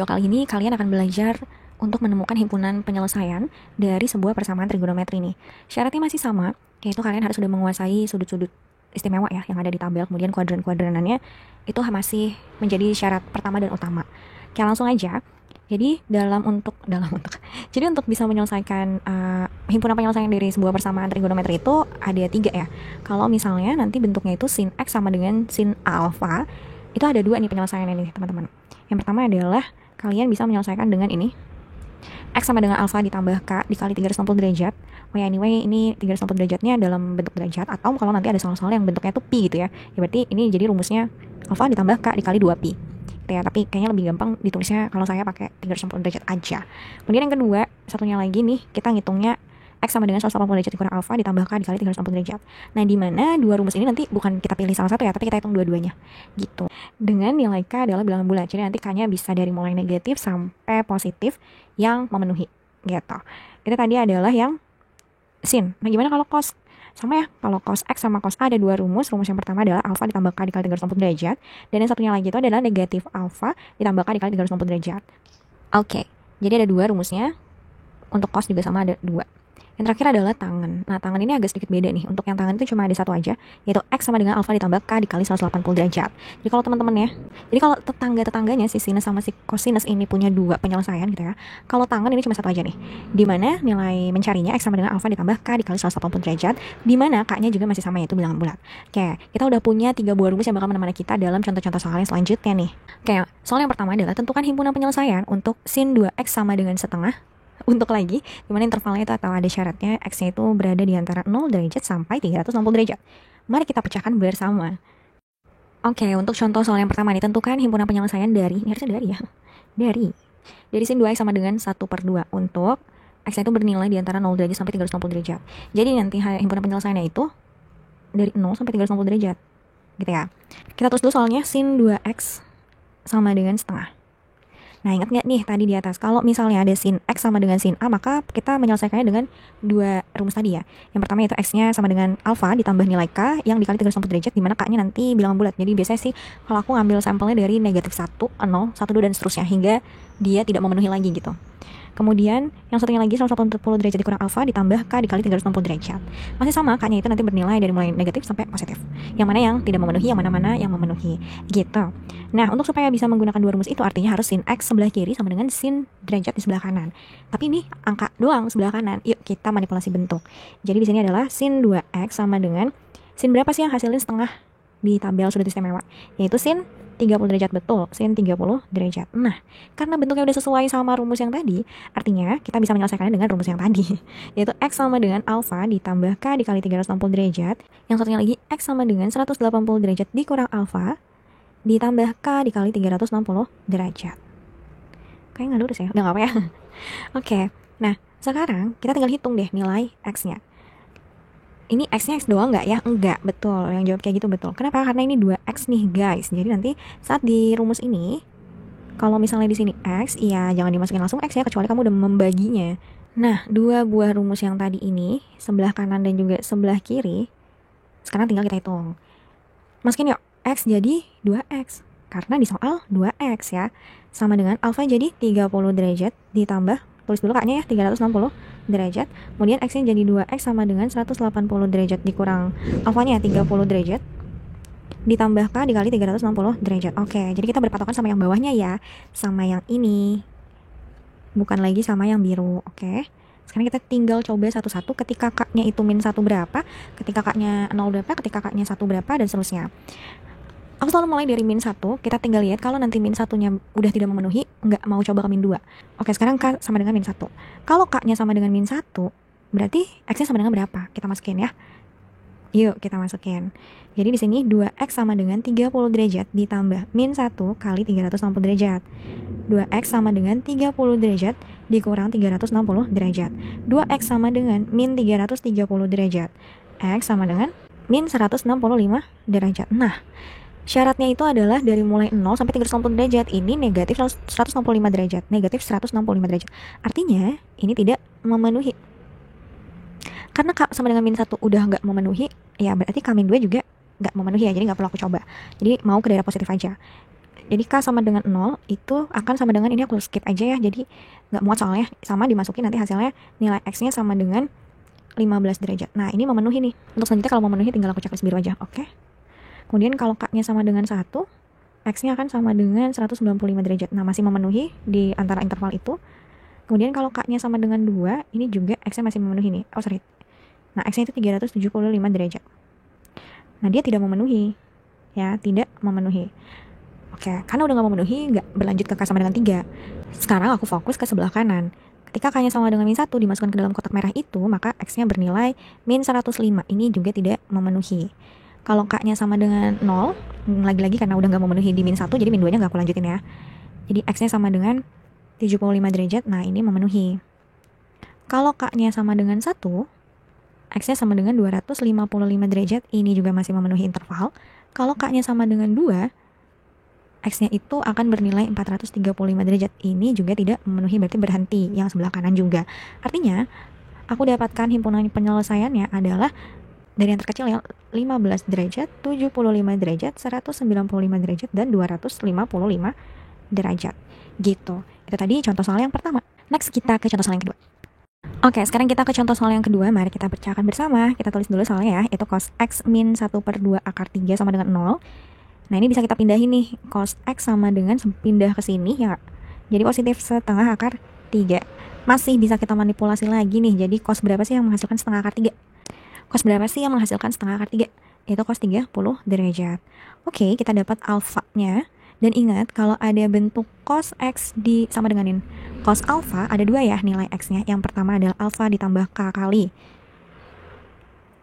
Video kali ini kalian akan belajar untuk menemukan himpunan penyelesaian dari sebuah persamaan trigonometri nih. Syaratnya masih sama, yaitu kalian harus sudah menguasai sudut-sudut istimewa ya yang ada di tabel, kemudian kuadran-kuadranannya itu masih menjadi syarat pertama dan utama. Oke, langsung aja. Jadi jadi untuk bisa menyelesaikan himpunan penyelesaian dari sebuah persamaan trigonometri itu ada 3 ya. Kalau misalnya nanti bentuknya itu sin x sama dengan sin alpha, itu ada 2 nih penyelesaiannya nih teman-teman. Yang pertama adalah kalian bisa menyelesaikan dengan ini, x sama dengan alpha ditambah k dikali 360 derajat. Oh ya, anyway, ini 360 derajatnya dalam bentuk derajat, atau kalau nanti ada soal-soal yang bentuknya itu pi gitu ya, berarti ini jadi rumusnya alpha ditambah k dikali 2pi gitu ya, tapi kayaknya lebih gampang ditulisnya kalau saya pakai 360 derajat aja. Kemudian yang kedua, satunya lagi nih, kita ngitungnya x sama dengan 180 derajat dikurang alpha ditambah k dikali 360 derajat. Nah, di mana dua rumus ini nanti bukan kita pilih salah satu ya, tapi kita hitung dua-duanya gitu. Dengan nilai k adalah bilangan bulat, jadi nanti k-nya bisa dari mulai negatif sampai positif yang memenuhi gitu. Itu tadi adalah yang sin. Nah, gimana kalau cos? Sama ya, kalau cos x sama cos a ada 2 rumus. Rumus yang pertama adalah alpha ditambah k dikali 360 derajat, dan yang satunya lagi itu adalah negatif alpha ditambah k dikali 360 derajat. Oke, jadi ada 2 rumusnya. Untuk cos juga sama, ada 2. Yang terakhir adalah tangen. Nah, tangen ini agak sedikit beda nih. Untuk yang tangen itu cuma ada satu aja, yaitu x sama dengan alpha ditambah k dikali 180 derajat. Jadi kalau teman-teman ya, jadi kalau tetangga-tetangganya si sinus sama si cosinus ini punya 2 penyelesaian gitu ya. Kalau tangen ini cuma satu aja nih. Dimana nilai mencarinya x sama dengan alpha ditambah k dikali 180 derajat, dimana k-nya juga masih sama, yaitu bilangan bulat. Oke, kita udah punya 3 buah rumus yang bakal menemani kita dalam contoh-contoh soal yang selanjutnya nih. Oke, soal yang pertama adalah tentukan himpunan penyelesaian untuk sin 2x sama dengan setengah. Untuk lagi, dimana intervalnya itu atau ada syaratnya x-nya itu berada di antara 0 derajat sampai 360 derajat. Mari kita pecahkan bersama. Oke, untuk contoh soal yang pertama nih, tentukan himpunan penyelesaian dari, ini harusnya dari ya, dari sin 2x sama dengan 1/2 untuk x-nya itu bernilai di antara 0 derajat sampai 360 derajat. Jadi nanti himpunan penyelesaiannya itu dari 0 sampai 360 derajat. Gitu ya. Kita tulis dulu soalnya sin 2x sama dengan setengah. Nah, ingat nggak nih tadi di atas, kalau misalnya ada sin x sama dengan sin a, maka kita menyelesaikannya dengan 2 rumus tadi ya. Yang pertama itu x-nya sama dengan alpha ditambah nilai k yang dikali 360 derajat, dimana k-nya nanti bilangan bulat. Jadi biasanya sih kalau aku ngambil sampelnya dari negatif 1, 0, 1, 2, dan seterusnya, hingga dia tidak memenuhi lagi gitu. Kemudian yang satunya lagi 180 derajat dikurang alpha ditambah k dikali 360 derajat. Masih sama, k-nya itu nanti bernilai dari mulai negatif sampai positif. Yang mana yang tidak memenuhi, yang mana-mana yang memenuhi gitu. Nah, untuk supaya bisa menggunakan 2 rumus itu, artinya harus sin x sebelah kiri sama dengan sin derajat di sebelah kanan. Tapi ini angka doang sebelah kanan. Yuk kita manipulasi bentuk. Jadi di sini adalah sin 2x sama dengan sin berapa sih yang hasilin setengah di tabel sudut istimewa? Yaitu sin 30 derajat, betul, sin 30 derajat. Nah, karena bentuknya udah sesuai sama rumus yang tadi, artinya kita bisa menyelesaikannya dengan rumus yang tadi, yaitu x sama dengan alpha ditambah k dikali 360 derajat, yang satunya lagi x sama dengan 180 derajat dikurang alpha ditambah k dikali 360 derajat. Kayaknya nggak lurus ya, udah nggak apa ya. Oke, nah sekarang kita tinggal hitung deh nilai x-nya. Ini x-nya x doang nggak ya? Enggak, betul. Yang jawab kayak gitu betul. Kenapa? Karena ini 2x nih guys. Jadi nanti saat di rumus ini, kalau misalnya di sini x, iya jangan dimasukin langsung x ya, kecuali kamu udah membaginya. Nah, 2 buah rumus yang tadi ini, sebelah kanan dan juga sebelah kiri, sekarang tinggal kita hitung. Masukin yuk, x jadi 2x. Karena di soal 2x ya. Sama dengan alpha jadi 30 derajat ditambah, tulis dulu kaknya ya, 360 derajat. Kemudian x-nya jadi 2x sama dengan 180 derajat dikurang alfanya 30 derajat ditambah k dikali 360 derajat. Oke, jadi kita berpatokan sama yang bawahnya ya, sama yang ini, bukan lagi sama yang biru. Oke, sekarang kita tinggal coba satu-satu. Ketika k-nya itu min 1 berapa, ketika k-nya 0 berapa, ketika k-nya 1 berapa, dan seterusnya. Aku selalu mulai dari min 1, kita tinggal lihat kalau nanti min 1-nya udah tidak memenuhi, nggak mau coba ke min 2. Oke, sekarang k sama dengan min 1. Kalau k-nya sama dengan min 1, berarti x-nya sama dengan berapa? Kita masukin ya. Yuk, kita masukin. Jadi di sini 2x sama dengan 30 derajat ditambah min 1 kali 360 derajat. 2x sama dengan 30 derajat dikurang 360 derajat. 2x sama dengan min 330 derajat. X sama dengan min 165 derajat. Nah, syaratnya itu adalah dari mulai 0 sampai 360 derajat. Ini negatif 165 derajat. Negatif 165 derajat. Artinya ini tidak memenuhi. Karena k sama dengan min 1 udah nggak memenuhi, ya berarti k min 2 juga nggak memenuhi ya. Jadi nggak perlu aku coba. Jadi mau ke daerah positif aja. Jadi K sama dengan 0 itu akan sama dengan, ini aku skip aja ya, jadi nggak muat soalnya, sama dimasukin nanti hasilnya nilai X-nya sama dengan 15 derajat. Nah, ini memenuhi nih. Untuk selanjutnya kalau memenuhi tinggal aku checklist biru aja, oke? Kemudian kalau K-nya sama dengan 1, X-nya akan sama dengan 195 derajat. Nah, masih memenuhi di antara interval itu. Kemudian kalau K-nya sama dengan 2, ini juga X-nya masih memenuhi nih. Oh, sorry. Nah, X-nya itu 375 derajat. Nah, dia tidak memenuhi. Ya, tidak memenuhi. Oke, karena udah nggak memenuhi, nggak berlanjut ke K sama dengan 3. Sekarang aku fokus ke sebelah kanan. Ketika K-nya sama dengan min 1 dimasukkan ke dalam kotak merah itu, maka X-nya bernilai min 105. Ini juga tidak memenuhi. Kalau K-nya sama dengan 0, lagi-lagi karena udah nggak memenuhi di min 1, jadi min 2-nya nggak aku lanjutin ya. Jadi X-nya sama dengan 75 derajat, nah ini memenuhi. Kalau K-nya sama dengan 1, X-nya sama dengan 255 derajat, ini juga masih memenuhi interval. Kalau K-nya sama dengan 2, X-nya itu akan bernilai 435 derajat. Ini juga tidak memenuhi, berarti berhenti. Yang sebelah kanan juga. Artinya, aku dapatkan himpunan penyelesaiannya adalah dari yang terkecil ya, 15 derajat, 75 derajat, 195 derajat, dan 255 derajat. Gitu. Itu tadi contoh soal yang pertama. Next, kita ke contoh soal yang kedua. Oke, sekarang kita ke contoh soal yang kedua. Mari kita pecahkan bersama. Kita tulis dulu soalnya ya. Itu cos X min 1/2 akar 3 sama dengan 0. Nah, ini bisa kita pindahin nih. Cos X sama dengan pindah ke sini ya. Jadi positif setengah akar 3. Masih bisa kita manipulasi lagi nih. Jadi cos berapa sih yang menghasilkan setengah akar 3? Cos berapa sih yang menghasilkan setengah akar 3? Itu cos 30 derajat. Oke, kita dapat alfanya. Dan ingat, kalau ada bentuk cos X sama denganin cos alfa, ada dua ya nilai X-nya. Yang pertama adalah alfa ditambah K kali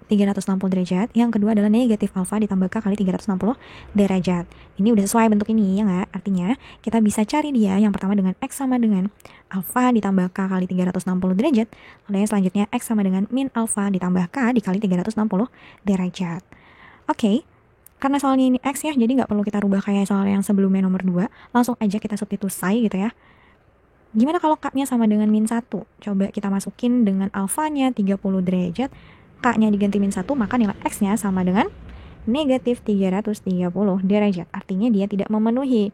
360 derajat. Yang kedua adalah negatif alfa ditambah K kali 360 derajat. Ini udah sesuai bentuk ini ya nggak? Artinya kita bisa cari dia yang pertama dengan X sama dengan alfa ditambah K kali 360 derajat. Lalu yang selanjutnya X sama dengan min alfa ditambah K dikali 360 derajat. Oke. Karena soalnya ini X ya, jadi nggak perlu kita rubah kayak soal yang sebelumnya nomor 2. Langsung aja kita substitusi gitu ya. Gimana kalau K-nya sama dengan min 1? Coba kita masukin dengan alfanya 30 derajat. K-nya diganti min 1, maka nilai X-nya sama dengan negatif 330 derajat. Artinya dia tidak memenuhi.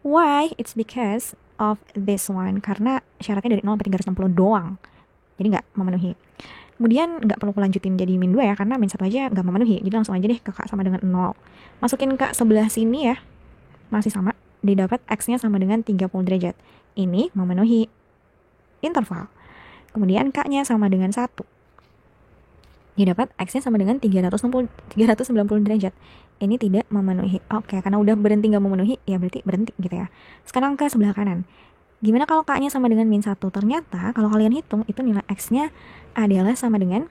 Why? It's because of this one. Karena syaratnya dari 0 sampai 360 doang. Jadi nggak memenuhi. Kemudian nggak perlu lanjutin jadi min 2 ya, karena min 1 aja nggak memenuhi. Jadi langsung aja deh ke K sama dengan 0. Masukin K sebelah sini ya. Masih sama. Didapat X-nya sama dengan 30 derajat. Ini memenuhi interval. Kemudian K-nya sama dengan 1. Didapat X-nya sama dengan 390 derajat. Ini tidak memenuhi. Oke, karena udah berhenti nggak memenuhi, ya berarti berhenti gitu ya. Sekarang ke sebelah kanan. Gimana kalau K-nya sama dengan min 1? Ternyata kalau kalian hitung, itu nilai X-nya adalah sama dengan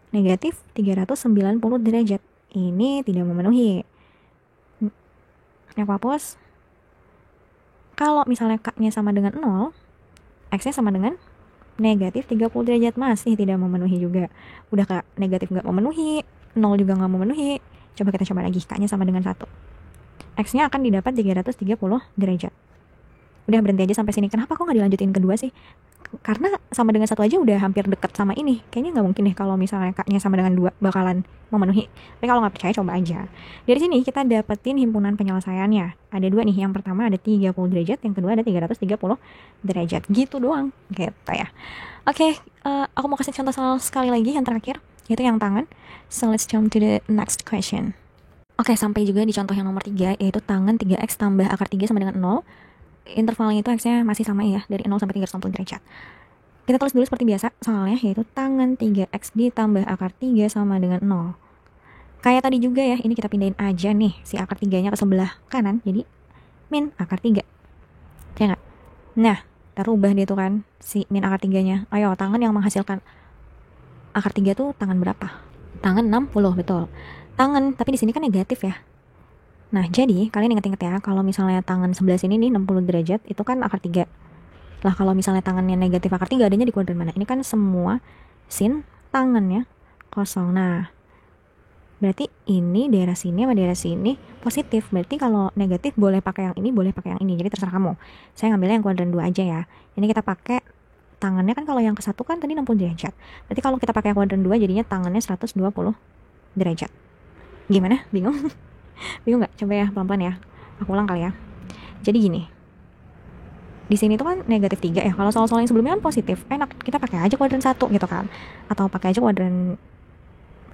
negatif 390 derajat. Ini tidak memenuhi. Aku hapus. Kalau misalnya K-nya sama dengan 0, X-nya sama dengan negatif 30 derajat, masih tidak memenuhi juga. Udah Kak, negatif nggak memenuhi, 0 juga nggak memenuhi. Coba kita coba lagi, K-nya sama dengan 1. X-nya akan didapat 330 derajat. Udah berhenti aja sampai sini. Kenapa kok nggak dilanjutin kedua sih? Karena sama dengan 1 aja udah hampir deket sama ini. Kayaknya nggak mungkin deh kalau misalnya K-nya sama dengan 2 bakalan memenuhi. Tapi kalau nggak percaya coba aja. Dari sini kita dapetin himpunan penyelesaiannya. Ada dua nih. Yang pertama ada 30 derajat, yang kedua ada 330 derajat. Gitu doang. Gitu ya. Oke, aku mau kasih contoh soal sekali lagi yang terakhir, yaitu yang tangan. So let's jump to the next question. Oke, sampai juga di contoh yang nomor 3, yaitu tangan 3x tambah akar 3 sama dengan 0. Intervalnya itu X-nya masih sama ya, dari 0 sampai 360 derajat. Kita tulis dulu seperti biasa soalnya, yaitu tangan 3x ditambah akar 3 sama dengan 0. Kayak tadi juga ya, ini kita pindahin aja nih si akar 3-nya ke sebelah kanan, jadi min akar 3. Ya nggak? Nah, kita rubah dia tuh kan, si min akar 3-nya. Ayo, tangan yang menghasilkan akar 3 tuh tangan berapa? Tangan 60, betul. Tangan, tapi di sini kan negatif ya. Nah, jadi kalian ingat-ingat ya, kalau misalnya tangan sebelah sini nih 60 derajat, itu kan akar 3. Lah, kalau misalnya tangannya negatif akar 3, adanya di kuadran mana? Ini kan semua sin tangannya kosong. Nah, berarti ini daerah sini sama daerah sini positif. Berarti kalau negatif boleh pakai yang ini, boleh pakai yang ini. Jadi terserah kamu. Saya ngambilnya yang kuadran 2 aja ya. Ini kita pakai tangannya kan, kalau yang ke 1 kan tadi 60 derajat. Berarti kalau kita pakai yang kuadran 2, jadinya tangannya 120 derajat. Gimana? Bingung? Bingung nggak? Coba ya pelan-pelan ya. Aku ulang kali ya. Jadi gini, di sini tuh kan negatif 3 ya. Kalau soal-soal yang sebelumnya kan positif, enak kita pakai aja kuadran 1 gitu kan. Atau pakai aja kuadran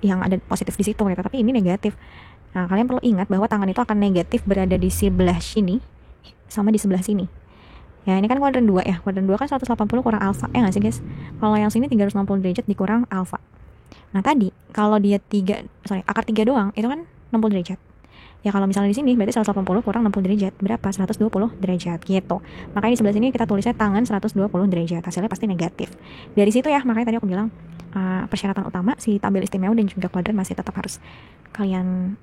yang ada positif di situ gitu. Tapi ini negatif. Nah, kalian perlu ingat bahwa tangan itu akan negatif berada di sebelah sini sama di sebelah sini. Ya, ini kan kuadran 2 ya. Kuadran 2 kan 180 kurang alfa. Ya nggak sih, guys? Kalau yang sini 360 derajat dikurang alfa. Nah, tadi kalau dia akar 3 doang, itu kan 60 derajat. Ya kalau misalnya di sini berarti 180 kurang 60 derajat berapa? 120 derajat gitu. Makanya di sebelah sini kita tulisnya tangan 120 derajat. Hasilnya pasti negatif. Dari situ ya, makanya tadi aku bilang persyaratan utama si tabel istimewa dan juga kuadran masih tetap harus kalian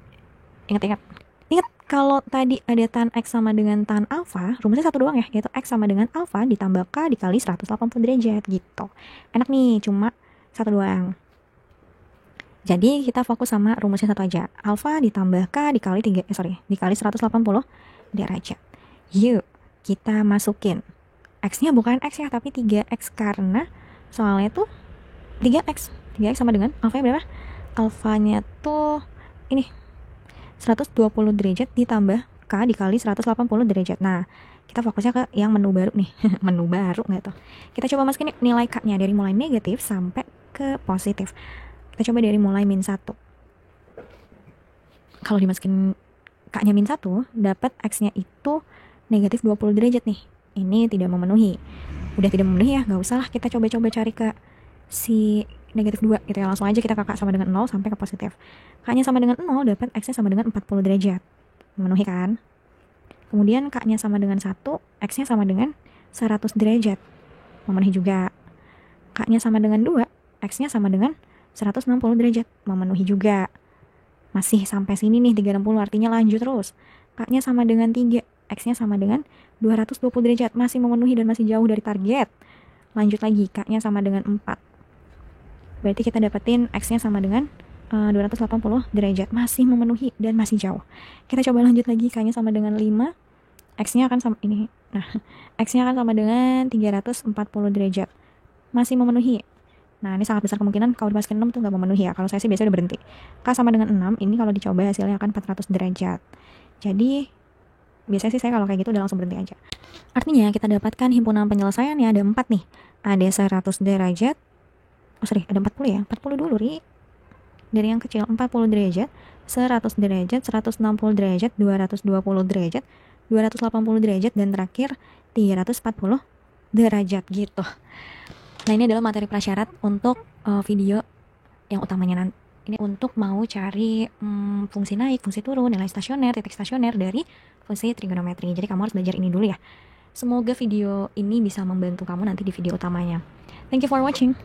ingat-ingat. Ingat kalau tadi ada tan X sama dengan tan alfa, rumusnya satu doang ya, yaitu X sama dengan alfa ditambah K dikali 180 derajat gitu. Enak nih, cuma satu doang. Jadi kita fokus sama rumusnya satu aja. Alfa ditambah K dikali dikali 180 derajat. Yuk, kita masukin. X-nya bukan X ya, tapi 3X karena soalnya tuh 3X. 3X sama dengan alfanya berapa? Alfanya tuh ini 120 derajat ditambah K dikali 180 derajat. Nah, kita fokusnya ke yang menu baru nih. Menu baru nggak tuh? Kita coba masukin nilai K-nya dari mulai negatif sampai ke positif. Kita coba dari mulai min 1. Kalau dimasukin K-nya min 1, dapat X-nya itu negatif 20 derajat nih. Ini tidak memenuhi. Udah tidak memenuhi ya, nggak usah lah kita coba-coba cari ke si negatif 2 gitu ya. Langsung aja kita ke K sama dengan 0 sampai ke positif. K-nya sama dengan 0, dapat X-nya sama dengan 40 derajat. Memenuhi kan? Kemudian K-nya sama dengan 1, X-nya sama dengan 100 derajat. Memenuhi juga. K-nya sama dengan 2, X-nya sama dengan 160 derajat, memenuhi juga. Masih sampai sini nih 360, artinya lanjut terus. K-nya sama dengan 3, X-nya sama dengan 220 derajat, masih memenuhi dan masih jauh dari target. Lanjut lagi, K-nya sama dengan 4. Berarti kita dapetin X-nya sama dengan 280 derajat, masih memenuhi dan masih jauh. Kita coba lanjut lagi, K-nya sama dengan 5, X-nya akan sama ini. Nah, X-nya akan sama dengan 340 derajat, masih memenuhi. Nah, ini sangat besar kemungkinan kalau dimasukin 6 tuh nggak memenuhi ya. Kalau saya sih biasanya udah berhenti. K sama dengan 6, ini kalau dicoba hasilnya akan 400 derajat. Jadi, biasanya sih saya kalau kayak gitu udah langsung berhenti aja. Artinya, kita dapatkan himpunan penyelesaian ya, ada 4 nih. Ada 100 derajat. Ada 40 ya. 40 dulu, Ri. Dari yang kecil, 40 derajat, 100 derajat, 160 derajat, 220 derajat, 280 derajat, dan terakhir 340 derajat gitu. Nah, ini adalah materi prasyarat untuk video yang utamanya nanti. Ini untuk mau cari fungsi naik, fungsi turun, nilai stasioner, titik stasioner dari fungsi trigonometri. Jadi kamu harus belajar ini dulu ya. Semoga video ini bisa membantu kamu nanti di video utamanya. Thank you for watching.